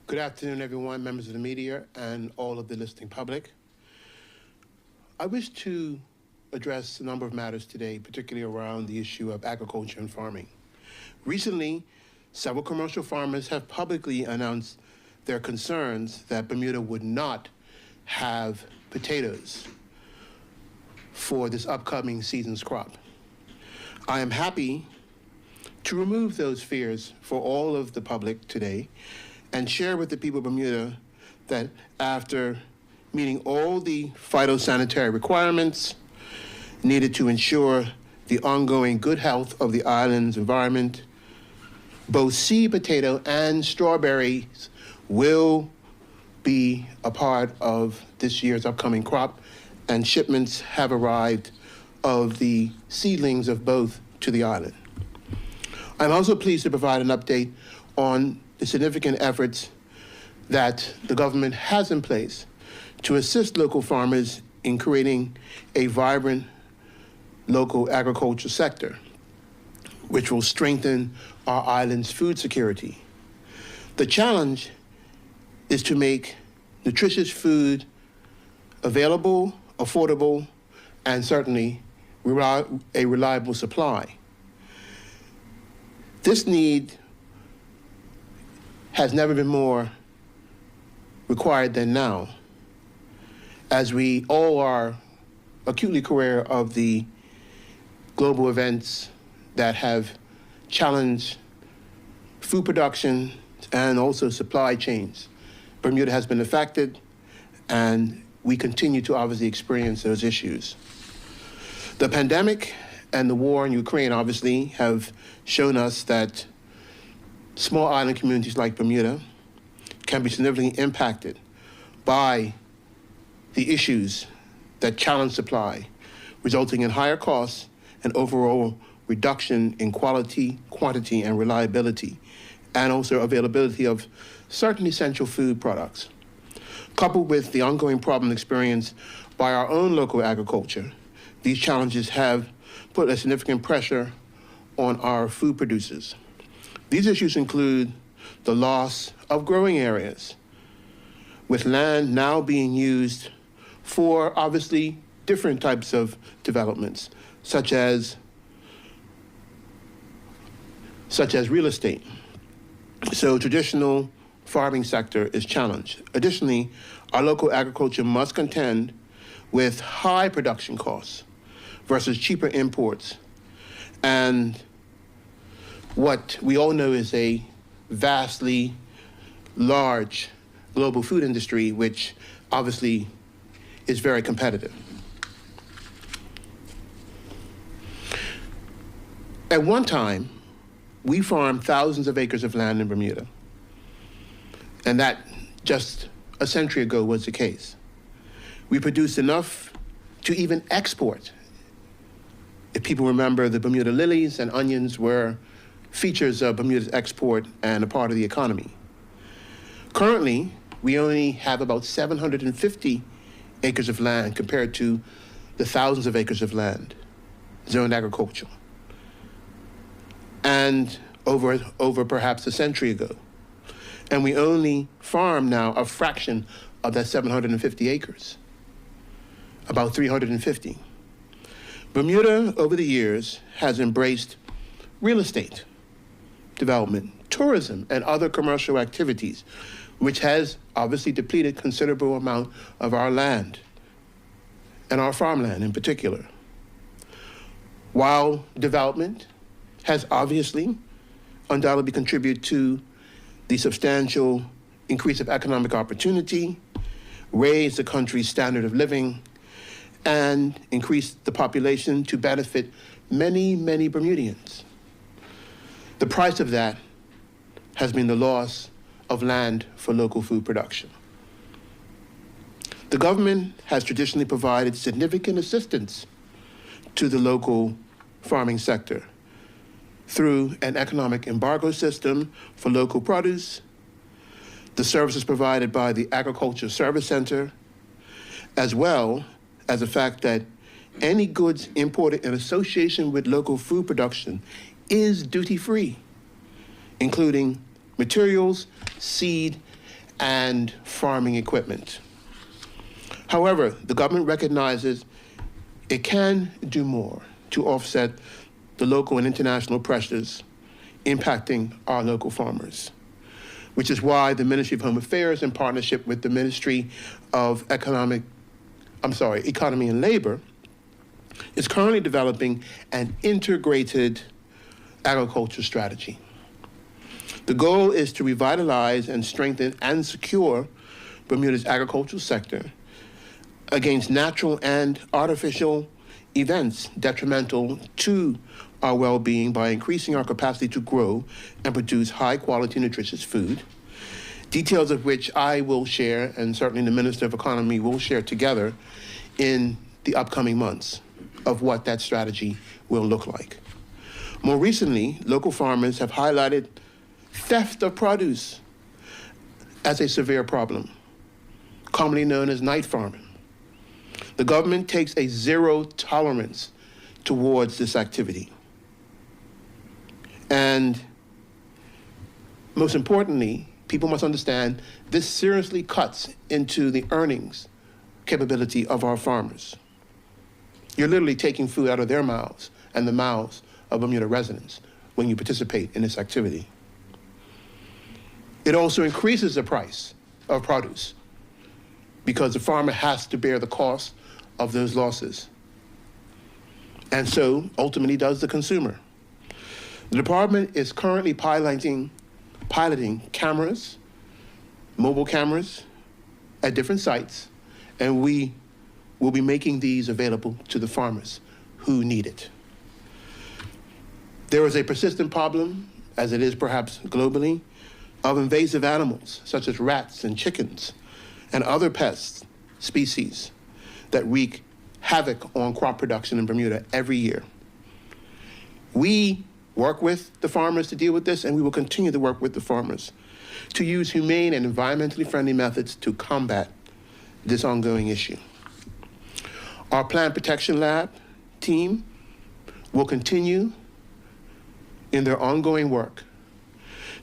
Good afternoon, everyone, members of the media, and all of the listening public. I wish to address a number of matters today, particularly around the issue of agriculture and farming. Recently, several commercial farmers have publicly announced their concerns that Bermuda would not have potatoes for this upcoming season's crop. I am happy to remove those fears for all of the public today and share with the people of Bermuda that after meeting all the phytosanitary requirements needed to ensure the ongoing good health of the island's environment, both seed potato and strawberries will be a part of this year's upcoming crop, and shipments have arrived of the seedlings of both to the island. I'm also pleased to provide an update on the significant efforts that the government has in place to assist local farmers in creating a vibrant local agriculture sector, which will strengthen our island's food security. The challenge is to make nutritious food available, affordable, and certainly a reliable supply. This need has never been more required than now, as we all are acutely aware of the global events that have challenged food production and also supply chains. Bermuda has been affected, and we continue to obviously experience those issues. The pandemic and the war in Ukraine obviously have shown us that small island communities like Bermuda can be significantly impacted by the issues that challenge supply, resulting in higher costs and overall reduction in quality, quantity, and reliability, and also availability of certain essential food products. Coupled with the ongoing problem experienced by our own local agriculture, these challenges have put a significant pressure on our food producers. These issues include the loss of growing areas, with land now being used for obviously different types of developments, such as real estate. So traditional farming sector is challenged. Additionally, our local agriculture must contend with high production costs versus cheaper imports, and what we all know is a vastly large global food industry, which obviously is very competitive. At one time, we farmed thousands of acres of land in Bermuda, and that just a century ago was the case. We produced enough to even export. If people remember, the Bermuda lilies and onions were features of Bermuda's export and a part of the economy. Currently, we only have about 750 acres of land compared to the thousands of acres of land zoned agricultural, and over perhaps a century ago. And we only farm now a fraction of that 750 acres, about 350. Bermuda, over the years, has embraced real estate development, tourism, and other commercial activities, which has obviously depleted considerable amount of our land, and our farmland in particular. While development has obviously undoubtedly contributed to the substantial increase of economic opportunity, raised the country's standard of living, and increased the population to benefit many, many Bermudians. The price of that has been the loss of land for local food production. The government has traditionally provided significant assistance to the local farming sector through an economic embargo system for local produce, the services provided by the Agriculture Service Center, as well as the fact that any goods imported in association with local food production is duty-free, including materials, seed, and farming equipment. However, the government recognizes it can do more to offset the local and international pressures impacting our local farmers, which is why the Ministry of Home Affairs, in partnership with the Ministry of Economy and Labor, is currently developing an integrated agriculture strategy. The goal is to revitalize and strengthen and secure Bermuda's agricultural sector against natural and artificial events detrimental to our well-being by increasing our capacity to grow and produce high-quality, nutritious food, details of which I will share, and certainly the Minister of Economy will share together in the upcoming months of what that strategy will look like. More recently, local farmers have highlighted theft of produce as a severe problem, commonly known as night farming. The government takes a zero tolerance towards this activity. And most importantly, people must understand this seriously cuts into the earnings capability of our farmers. You're literally taking food out of their mouths and the mouths of Bermuda residents when you participate in this activity. It also increases the price of produce because the farmer has to bear the cost of those losses. And so ultimately does the consumer. The department is currently piloting cameras, mobile cameras at different sites, and we will be making these available to the farmers who need it. There is a persistent problem, as it is perhaps globally, of invasive animals such as rats and chickens and other pest species that wreak havoc on crop production in Bermuda every year. We work with the farmers to deal with this, and we will continue to work with the farmers to use humane and environmentally friendly methods to combat this ongoing issue. Our Plant Protection Lab team will continue in their ongoing work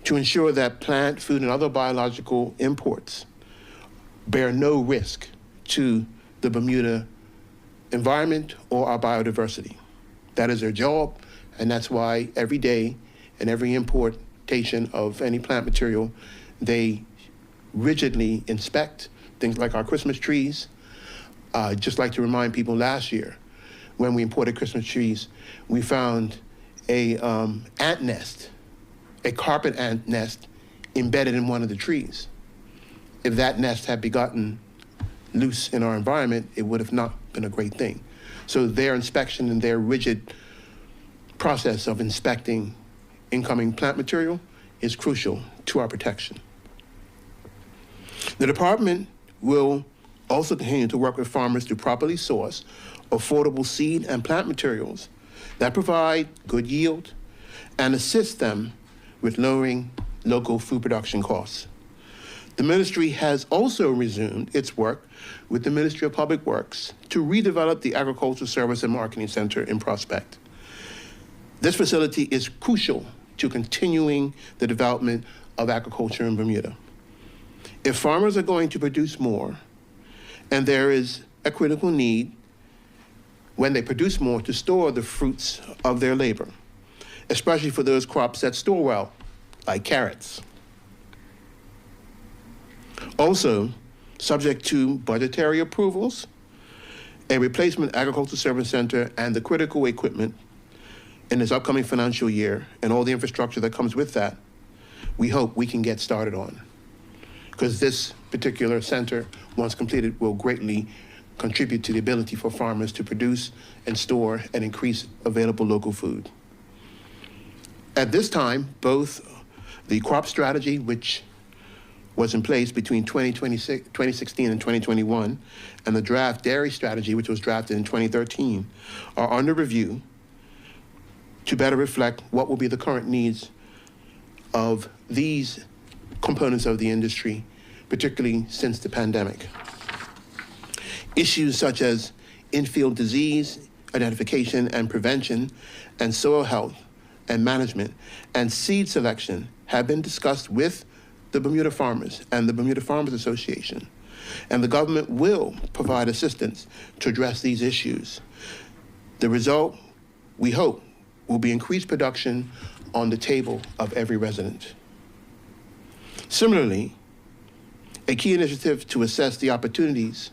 to ensure that plant, food, and other biological imports bear no risk to the Bermuda environment or our biodiversity. That is their job, and that's why every day and every importation of any plant material, they rigidly inspect things like our Christmas trees. Just like to remind people, last year, when we imported Christmas trees, we found a ant nest, a carpet ant nest embedded in one of the trees. If that nest had begotten loose in our environment, it would have not been a great thing. So their inspection and their rigid process of inspecting incoming plant material is crucial to our protection. The department will also continue to work with farmers to properly source affordable seed and plant materials that provide good yield and assist them with lowering local food production costs. The ministry has also resumed its work with the Ministry of Public Works to redevelop the Agricultural Service and Marketing Center in Prospect. This facility is crucial to continuing the development of agriculture in Bermuda. If farmers are going to produce more, and there is a critical need when they produce more to store the fruits of their labor, especially for those crops that store well, like carrots. Also, subject to budgetary approvals, a replacement agricultural service center and the critical equipment in this upcoming financial year and all the infrastructure that comes with that, we hope we can get started on. Because this particular center, once completed, will greatly contribute to the ability for farmers to produce and store and increase available local food. At this time, both the crop strategy, which was in place between 2016 and 2021, and the draft dairy strategy, which was drafted in 2013, are under review to better reflect what will be the current needs of these components of the industry, particularly since the pandemic. Issues such as in-field disease identification and prevention, and soil health and management, and seed selection have been discussed with the Bermuda farmers and the Bermuda Farmers Association, and the government will provide assistance to address these issues. The result, we hope, will be increased production on the table of every resident. Similarly, a key initiative to assess the opportunities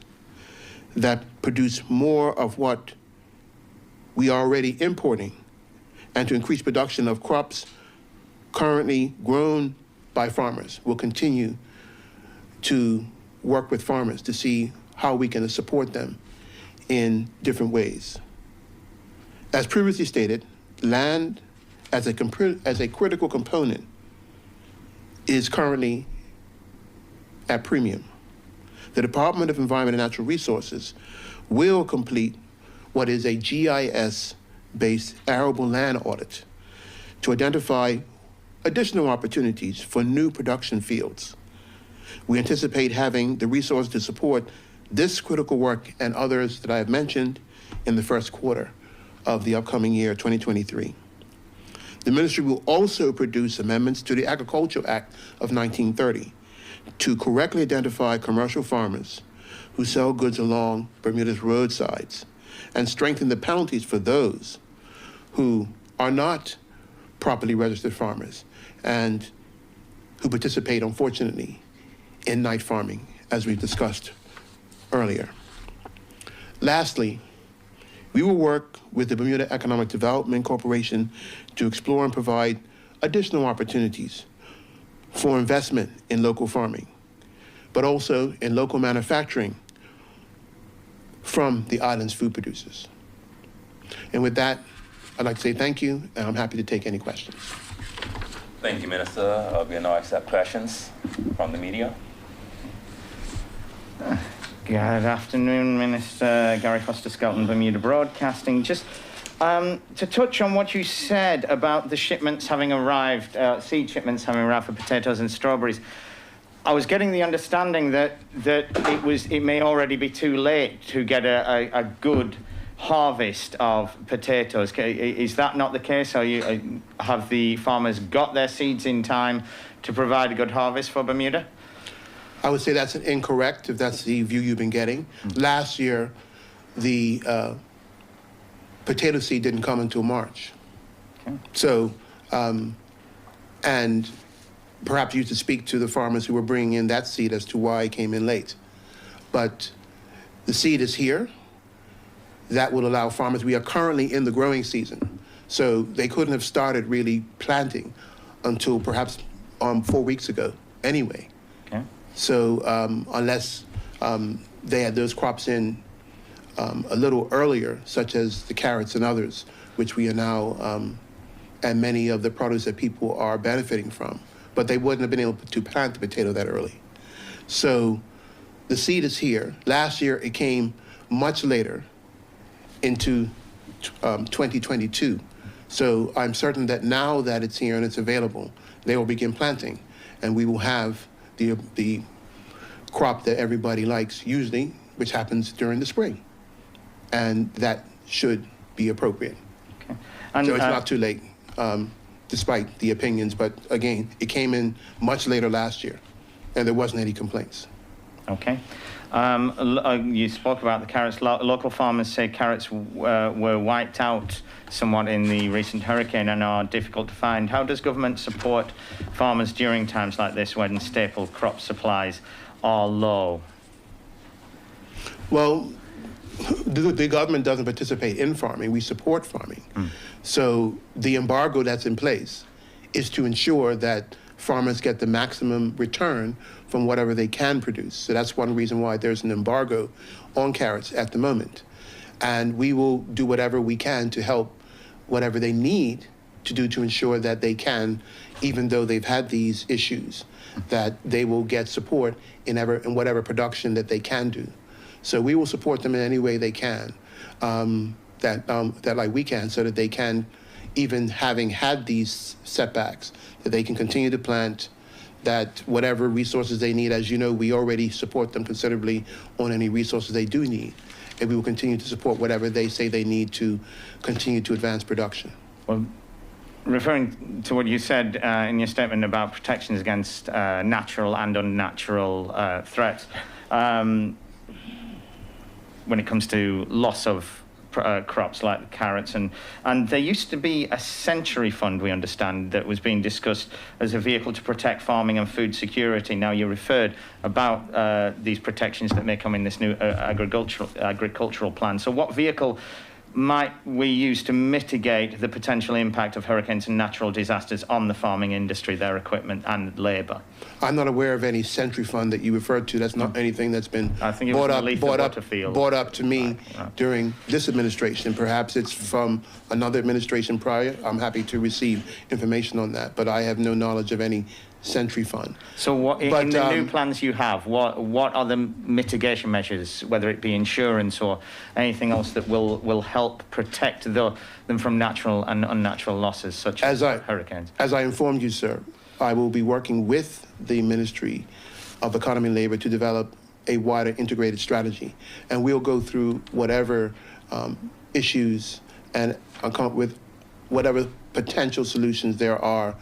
that produce more of what we are already importing and to increase production of crops currently grown by farmers will continue to work with farmers to see how we can support them in different ways. As previously stated, land as a critical component is currently at premium. The Department of Environment and Natural Resources will complete what is a GIS-based arable land audit to identify additional opportunities for new production fields. We anticipate having the resources to support this critical work and others that I have mentioned in the first quarter of the upcoming year, 2023. The ministry will also produce amendments to the Agricultural Act of 1930 to correctly identify commercial farmers who sell goods along Bermuda's roadsides and strengthen the penalties for those who are not properly registered farmers and who participate, unfortunately, in night farming, as we've discussed earlier. Lastly, we will work with the Bermuda Economic Development Corporation to explore and provide additional opportunities for investment in local farming, but also in local manufacturing from the island's food producers. And with that, I'd like to say thank you, and I'm happy to take any questions. Thank you, Minister. We'll now accept questions from the media. Good afternoon, Minister. Gary Foster-Skelton, Bermuda Broadcasting. Just to touch on what you said about the shipments having arrived, seed shipments having arrived for potatoes and strawberries, I was getting the understanding that it may already be too late to get a good harvest of potatoes. Is that not the case? Have the farmers got their seeds in time to provide a good harvest for Bermuda? I would say that's incorrect, if that's the view you've been getting. Last year, the potato seed didn't come until March. Okay. So, and perhaps you should speak to the farmers who were bringing in that seed as to why it came in late. But the seed is here. That will allow farmers, we are currently in the growing season, so they couldn't have started really planting until perhaps 4 weeks ago anyway. Okay. So unless they had those crops in a little earlier, such as the carrots and others, which we are now, and many of the produce that people are benefiting from, but they wouldn't have been able to plant the potato that early. So the seed is here. Last year, it came much later into 2022. So I'm certain that now that it's here and it's available, they will begin planting, and we will have the crop that everybody likes usually, which happens during the spring. And that should be appropriate. Okay. And, so it's not too late, despite the opinions, but again, it came in much later last year, and there wasn't any complaints. Okay. You spoke about the carrots. Local farmers say carrots were wiped out somewhat in the recent hurricane and are difficult to find. How does government support farmers during times like this when staple crop supplies are low? Well, the government doesn't participate in farming. We support farming. So the embargo that's in place is to ensure that farmers get the maximum return from whatever they can produce. So that's one reason why there's an embargo on carrots at the moment. And we will do whatever we can to help whatever they need to do to ensure that they can, even though they've had these issues, that they will get support in whatever production that they can do. So we will support them in any way they can, that like we can, so that they can, even having had these setbacks, that they can continue to plant, that whatever resources they need, as you know, we already support them considerably on any resources they do need. And we will continue to support whatever they say they need to continue to advance production. Well, Referring to what you said in your statement about protections against natural and unnatural threats, when it comes to loss of crops like carrots, and there used to be a century fund, we understand, that was being discussed as a vehicle to protect farming and food security. Now, you referred about these protections that may come in this new agricultural plan. So what vehicle might we use to mitigate the potential impact of hurricanes and natural disasters on the farming industry, their equipment and labour? I'm not aware of any Century Fund that you referred to. That's not anything that's been brought up to me during this administration. Perhaps it's from another administration prior. I'm happy to receive information on that, but I have no knowledge of any Century Fund. So what, in the new plans you have, what are the mitigation measures, whether it be insurance or anything else that will help protect them from natural and unnatural losses such as hurricanes? As I informed you, sir, I will be working with the Ministry of Economy and Labor to develop a wider integrated strategy. And we'll go through whatever issues and come up with whatever potential solutions there are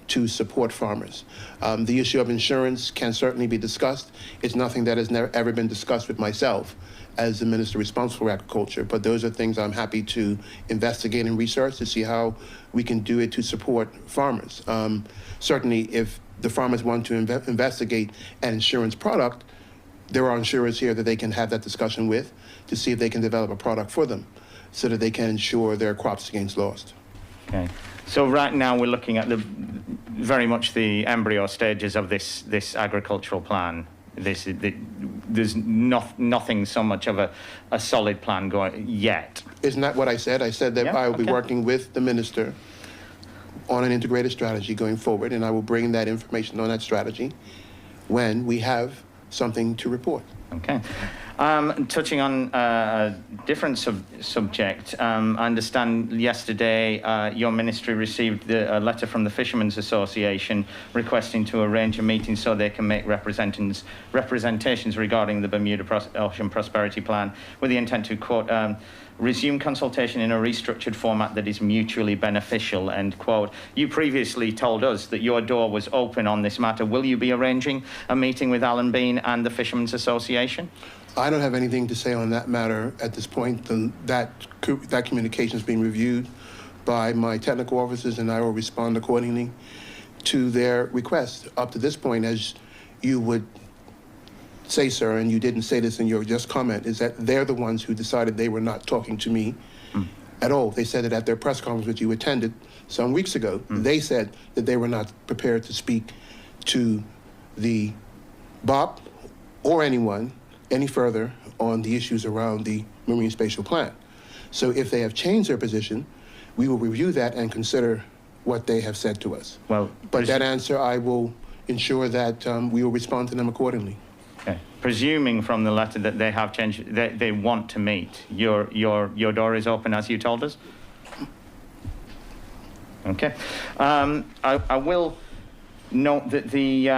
to support farmers. The issue of insurance can certainly be discussed. It's nothing that has ever been discussed with myself as the minister responsible for agriculture, but those are things I'm happy to investigate and research to see how we can do it to support farmers. Certainly, if the farmers want to investigate an insurance product, there are insurers here that they can have that discussion with to see if they can develop a product for them so that they can insure their crops against loss. Okay. So right now we're looking at very much the embryo stages of this agricultural plan. There's nothing so much of a solid plan going yet. Isn't that what I said? I said that I will be working with the minister on an integrated strategy going forward, and I will bring that information on that strategy when we have something to report. Okay. Touching on a different subject, I understand yesterday your ministry received a letter from the Fishermen's Association requesting to arrange a meeting so they can make representations regarding the Bermuda Ocean Prosperity Plan with the intent to, quote, resume consultation in a restructured format that is mutually beneficial, end quote. You previously told us that your door was open on this matter. Will you be arranging a meeting with Alan Bean and the Fishermen's Association? I don't have anything to say on that matter at this point. That communication is being reviewed by my technical officers, and I will respond accordingly to their request. Up to this point, as you would say, sir, and you didn't say this in your just comment, is that they're the ones who decided they were not talking to me at all. They said it at their press conference, which you attended some weeks ago. They said that they were not prepared to speak to the BOP or anyone any further on the issues around the Marine Spatial Plan. So if they have changed their position, we will review that and consider what they have said to us. Well, but that answer, I will ensure that we will respond to them accordingly. Okay. Presuming from the letter that they have changed, they want to meet, your door is open as you told us? Okay. I will note that the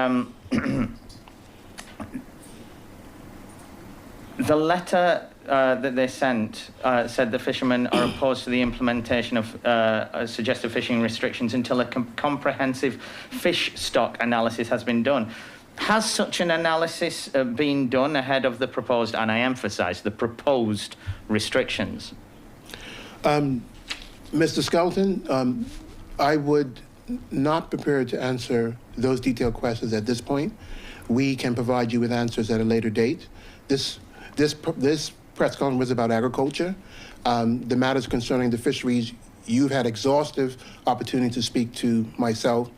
the letter that they sent said the fishermen are opposed to the implementation of suggested fishing restrictions until a comprehensive fish stock analysis has been done. Has such an analysis been done ahead of the proposed, and I emphasize, the proposed restrictions? Mr. Skelton, I would not prepare to answer those detailed questions at this point. We can provide you with answers at a later date. This press conference was about agriculture. The matters concerning the fisheries, you've had exhaustive opportunity to speak to myself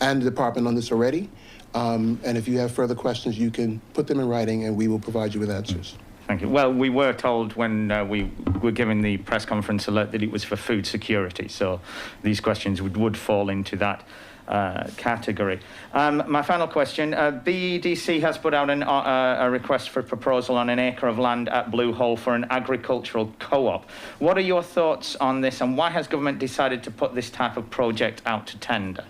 and the department on this already. And if you have further questions, you can put them in writing and we will provide you with answers. Thank you. Well, we were told when we were given the press conference alert that it was for food security, so these questions would fall into that category. My final question, BEDC has put out a request for proposal on an acre of land at Blue Hole for an agricultural co-op. What are your thoughts on this, and why has government decided to put this type of project out to tender?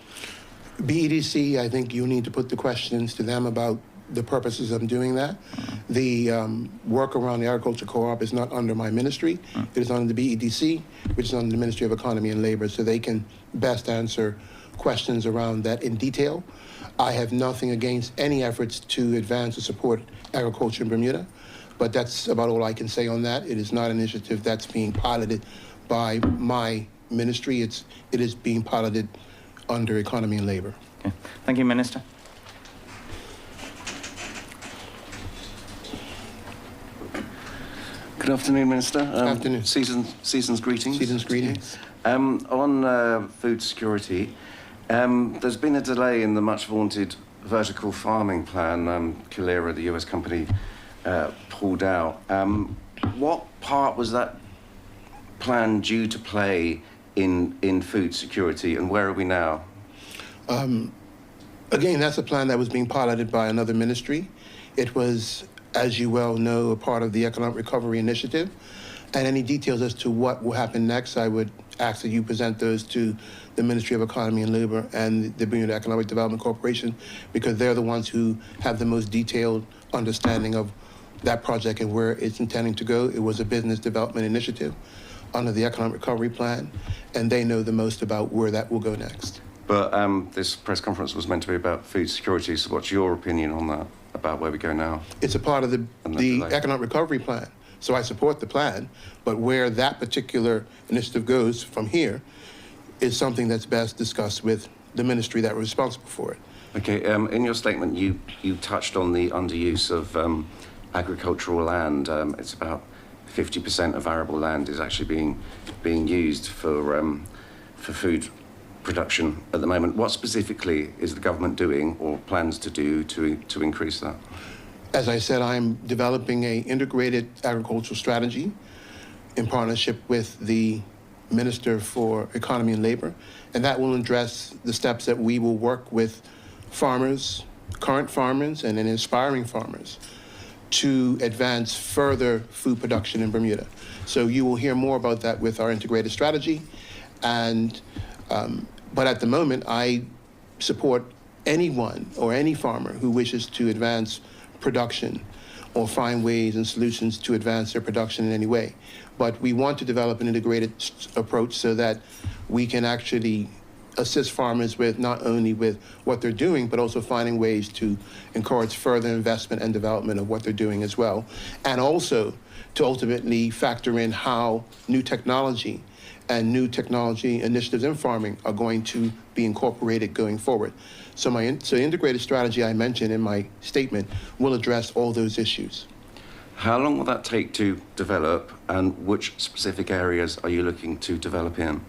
BEDC, I think you need to put the questions to them about the purposes of doing that. The work around the agriculture co-op is not under my ministry. It is under the BEDC, which is under the Ministry of Economy and Labor, so they can best answer questions around that in detail. I have nothing against any efforts to advance or support agriculture in Bermuda, but that's about all I can say on that. It is not an initiative that's being piloted by my ministry. It is being piloted under Economy and Labor. Okay. Thank you, Minister. Good afternoon, Minister. Afternoon. Season's greetings. Season's greetings. On food security, there's been a delay in the much vaunted vertical farming plan. Calera, the US company, pulled out. What part was that plan due to play in food security, and where are we now? Again, that's a plan that was being piloted by another ministry. It was, as you well know, a part of the Economic Recovery Initiative. And any details as to what will happen next, I would ask that you present those to the Ministry of Economy and Labor and the Bermuda Economic Development Corporation, because they're the ones who have the most detailed understanding of that project and where it's intending to go. It was a business development initiative under the Economic Recovery Plan, and they know the most about where that will go next. But this press conference was meant to be about food security, so what's your opinion on that, about where we go now? It's a part of the Economic Recovery Plan, so I support the plan, but where that particular initiative goes from here is something that's best discussed with the ministry that was responsible for it. Okay, in your statement, you touched on the underuse of agricultural land. It's about 50% of arable land is actually being used for food production at the moment. What specifically is the government doing or plans to do to increase that? As I said, I'm developing an integrated agricultural strategy in partnership with the Minister for Economy and Labor, and that will address the steps that we will work with farmers, current farmers, and inspiring farmers to advance further food production in Bermuda. So you will hear more about that with our integrated strategy. And but at the moment, I support anyone or any farmer who wishes to advance production or find ways and solutions to advance their production in any way. But we want to develop an integrated approach so that we can actually assist farmers with not only with what they're doing, but also finding ways to encourage further investment and development of what they're doing as well. And also to ultimately factor in how new technology and new technology initiatives in farming are going to be incorporated going forward. So the integrated strategy I mentioned in my statement will address all those issues. How long will that take to develop, and which specific areas are you looking to develop in?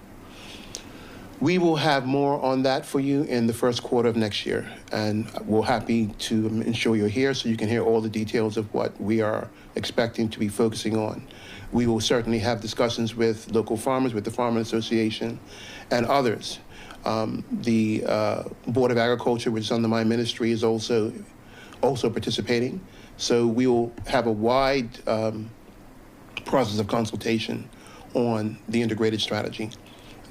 We will have more on that for you in the first quarter of next year, and we're happy to ensure you're here so you can hear all the details of what we are expecting to be focusing on. We will certainly have discussions with local farmers, with the Farmer Association, and others. The Board of Agriculture, which is under my ministry, is also participating. So we will have a wide process of consultation on the integrated strategy.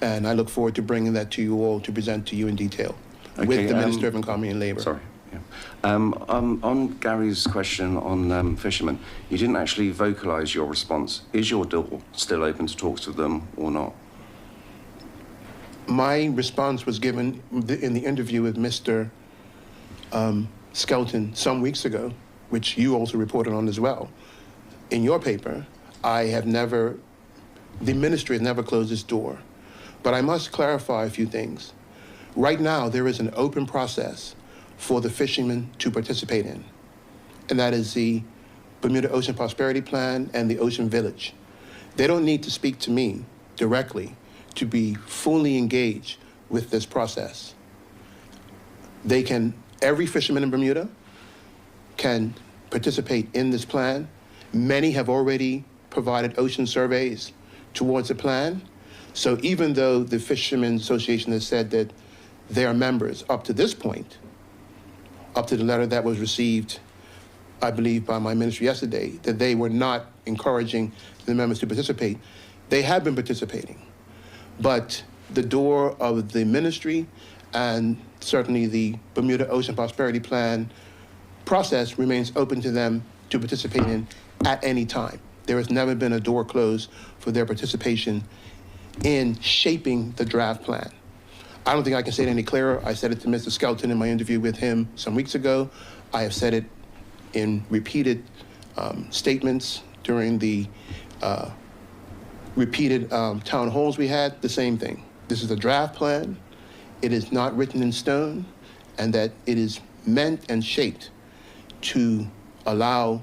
And I look forward to bringing that to you all to present to you in detail with the Minister of Economy and Labor. Sorry. Yeah. On Gary's question on fishermen, you didn't actually vocalise your response. Is your door still open to talks with them or not? My response was given in the interview with Mr. Skelton some weeks ago, which you also reported on as well. In your paper, the ministry has never closed its door. But I must clarify a few things. Right now, there is an open process for the fishermen to participate in, and that is the Bermuda Ocean Prosperity Plan and the Ocean Village. They don't need to speak to me directly to be fully engaged with this process. Every fisherman in Bermuda can participate in this plan. Many have already provided ocean surveys towards the plan. So even though the Fishermen's Association has said that they are members up to this point, up to the letter that was received, I believe, by my ministry yesterday, that they were not encouraging the members to participate, they have been participating. But the door of the ministry and certainly the Bermuda Ocean Prosperity Plan process remains open to them to participate in at any time. There has never been a door closed for their participation in shaping the draft plan. I don't think I can say it any clearer. I said it to Mr. Skelton in my interview with him some weeks ago. I have said it in repeated statements during the repeated town halls we had, the same thing. This is a draft plan. It is not written in stone, and that it is meant and shaped to allow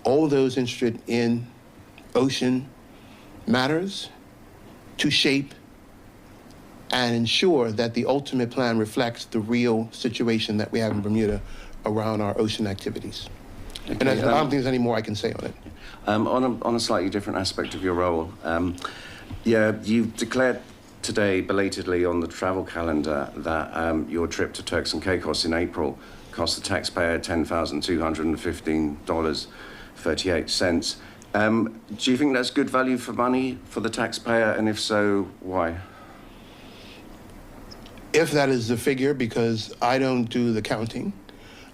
all those interested in ocean matters to shape and ensure that the ultimate plan reflects the real situation that we have in Bermuda around our ocean activities. Okay, And I don't think there's any more I can say on it. On a slightly different aspect of your role, yeah, you've declared today belatedly on the travel calendar that your trip to Turks and Caicos in April cost the taxpayer $10,215.38. Do you think that's good value for money for the taxpayer, and if so, why? If that is the figure, because I don't do the counting,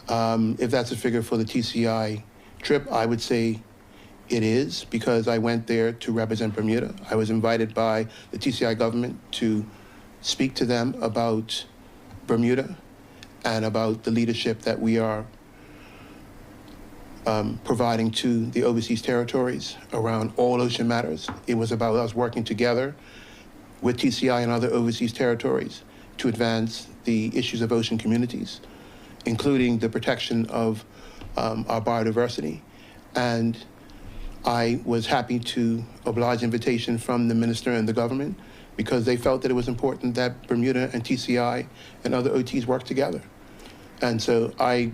if that's a figure for the TCI trip, I would say it is, because I went there to represent Bermuda. I was invited by the TCI government to speak to them about Bermuda and about the leadership that we are providing to the overseas territories around all ocean matters. It was about us working together with TCI and other overseas territories to advance the issues of ocean communities, including the protection of our biodiversity. And I was happy to oblige invitation from the minister and the government, because they felt that it was important that Bermuda and TCI and other OTs work together. And so I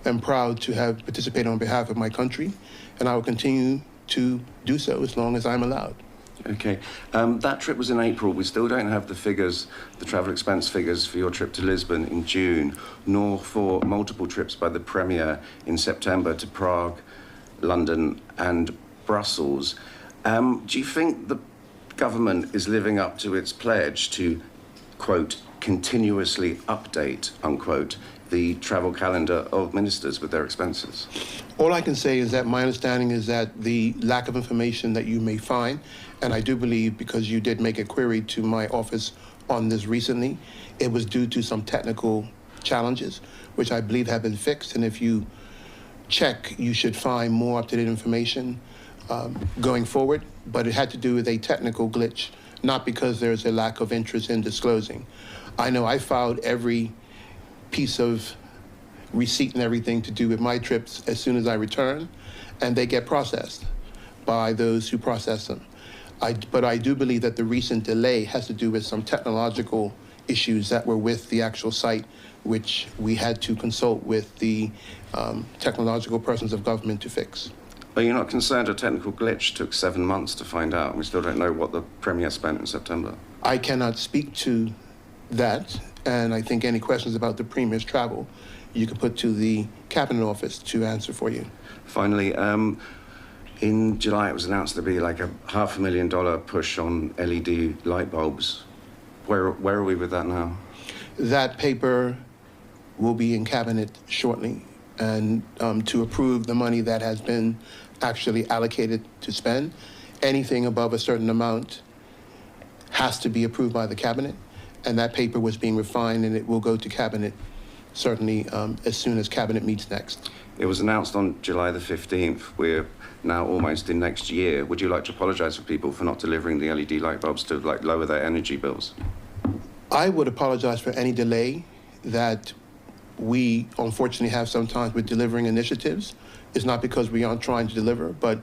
am proud to have participated on behalf of my country, and I will continue to do so as long as I'm allowed. Okay. That trip was in April. We still don't have the figures, the travel expense figures for your trip to Lisbon in June, nor for multiple trips by the Premier in September to Prague, London and Brussels. Do you think the government is living up to its pledge to, quote, continuously update, unquote, the travel calendar of ministers with their expenses? All I can say is that my understanding is that the lack of information that you may find, and I do believe, because you did make a query to my office on this recently, it was due to some technical challenges, which I believe have been fixed. And if you check, you should find more up-to-date information going forward. But it had to do with a technical glitch, not because there's a lack of interest in disclosing. I know I filed every piece of receipt and everything to do with my trips as soon as I return, and they get processed by those who process them. But I do believe that the recent delay has to do with some technological issues that were with the actual site, which we had to consult with the technological persons of government to fix. Are you not concerned a technical glitch took 7 months to find out, and we still don't know what the Premier spent in September? I cannot speak to that, and I think any questions about the Premier's travel, you can put to the Cabinet Office to answer for you. Finally, in July it was announced there'd be like a $500,000 push on LED light bulbs. Where are we with that now? That paper will be in Cabinet shortly, and to approve the money that has been actually allocated to spend. Anything above a certain amount has to be approved by the Cabinet, and that paper was being refined, and it will go to Cabinet certainly as soon as Cabinet meets next. It was announced on July the 15th. We're now almost in next year. Would you like to apologise for people for not delivering the LED light bulbs to lower their energy bills? I would apologize for any delay that we unfortunately have sometimes with delivering initiatives. It's not because we aren't trying to deliver, but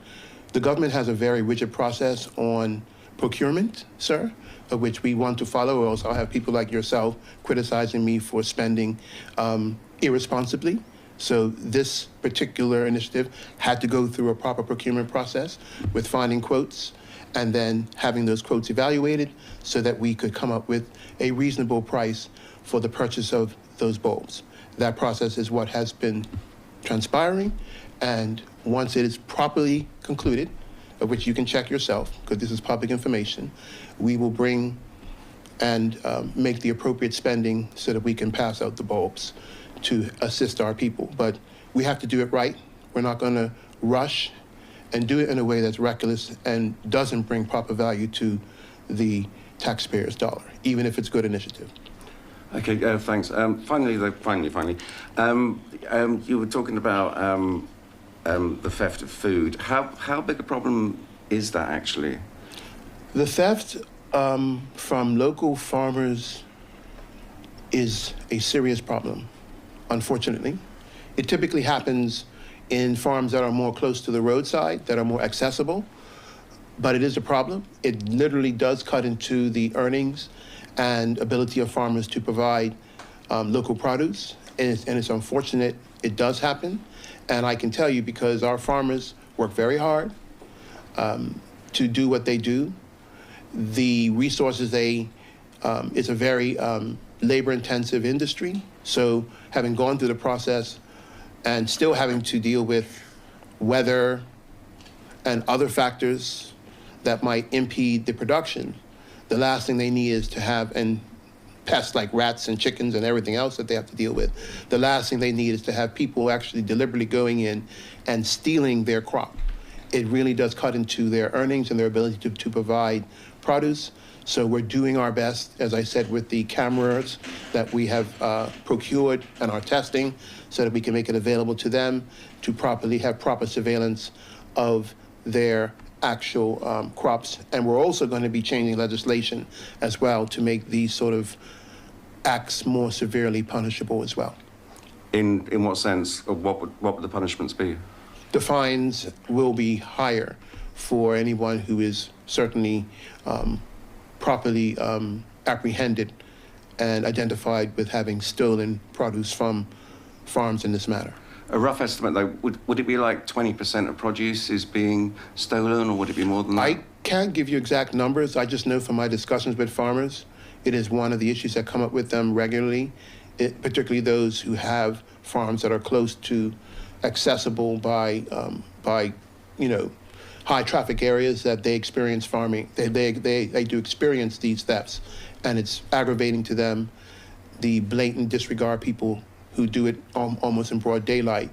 the government has a very rigid process on procurement, sir, of which we want to follow, or else I'll have people like yourself criticizing me for spending irresponsibly. So this particular initiative had to go through a proper procurement process with finding quotes and then having those quotes evaluated so that we could come up with a reasonable price for the purchase of those bulbs. That process is what has been transpiring, and once it is properly concluded, of which you can check yourself, because this is public information, we will bring and make the appropriate spending so that we can pass out the bulbs to assist our people. But we have to do it right. We're not going to rush and do it in a way that's reckless and doesn't bring proper value to the taxpayer's dollar, even if it's good initiative. Okay, thanks. Finally, you were talking about the theft of food. How big a problem is that actually? The theft from local farmers is a serious problem, unfortunately. It typically happens in farms that are more close to the roadside, that are more accessible, but it is a problem. It literally does cut into the earnings and ability of farmers to provide local produce, and it's unfortunate it does happen. And I can tell you, because our farmers work very hard to do what they do. The resources it's a very labor-intensive industry. So having gone through the process and still having to deal with weather and other factors that might impede the production, the last thing they need is to have, and pests like rats and chickens and everything else that they have to deal with, the last thing they need is to have people actually deliberately going in and stealing their crop. It really does cut into their earnings and their ability to provide produce. So we're doing our best, as I said, with the cameras that we have procured and are testing, so that we can make it available to them to properly have proper surveillance of their actual crops. And we're also going to be changing legislation as well to make these sort of acts more severely punishable as well. In what sense? What would the punishments be? The fines will be higher for anyone who is certainly properly apprehended and identified with having stolen produce from farms in this matter. A rough estimate, though, would it be like 20% of produce is being stolen, or would it be more than that? I can't give you exact numbers. I just know from my discussions with farmers, it is one of the issues that come up with them regularly, particularly those who have farms that are close to accessible by high traffic areas that they experience farming. They do experience these thefts, and it's aggravating to them, the blatant disregard people who do it almost in broad daylight.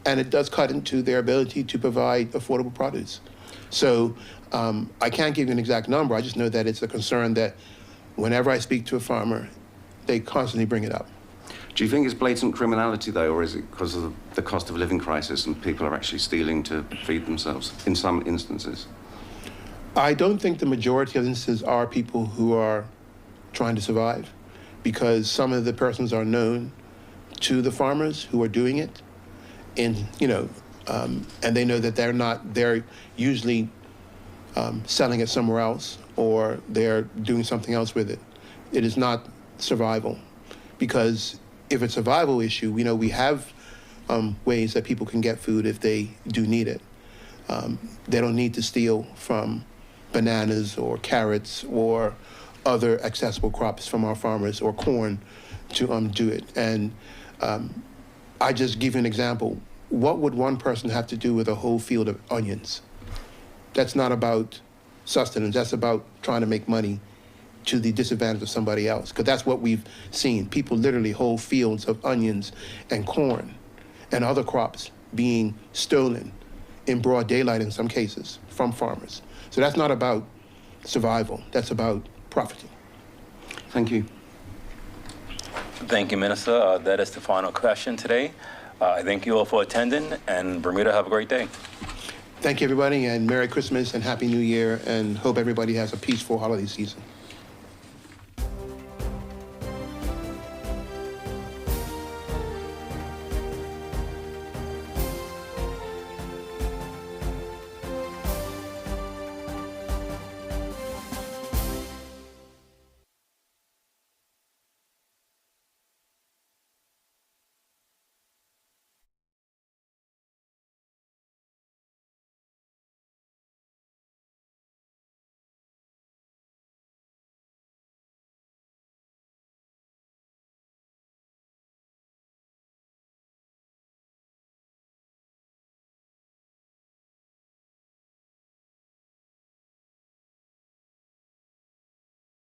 And it does cut into their ability to provide affordable produce. So I can't give you an exact number. I just know that it's a concern that whenever I speak to a farmer, they constantly bring it up. Do you think it's blatant criminality, though, or is it because of the cost of living crisis and people are actually stealing to feed themselves in some instances? I don't think the majority of instances are people who are trying to survive, because some of the persons are known to the farmers who are doing it, and and they know that they're usually selling it somewhere else, or they're doing something else with it. It is not survival, because if it's a survival issue, we have ways that people can get food if they do need it. They don't need to steal from bananas or carrots or other accessible crops from our farmers, or corn, to do it. And I just give you an example. What would one person have to do with a whole field of onions? That's not about sustenance. That's about trying to make money to the disadvantage of somebody else, because that's what we've seen. People literally whole fields of onions and corn and other crops being stolen in broad daylight in some cases from farmers. So that's not about survival. That's about profiting. Thank you. Thank you, Minister. That is the final question today. I thank you all for attending, and Bermuda, have a great day. Thank you, everybody, and Merry Christmas and Happy New Year, and hope everybody has a peaceful holiday season.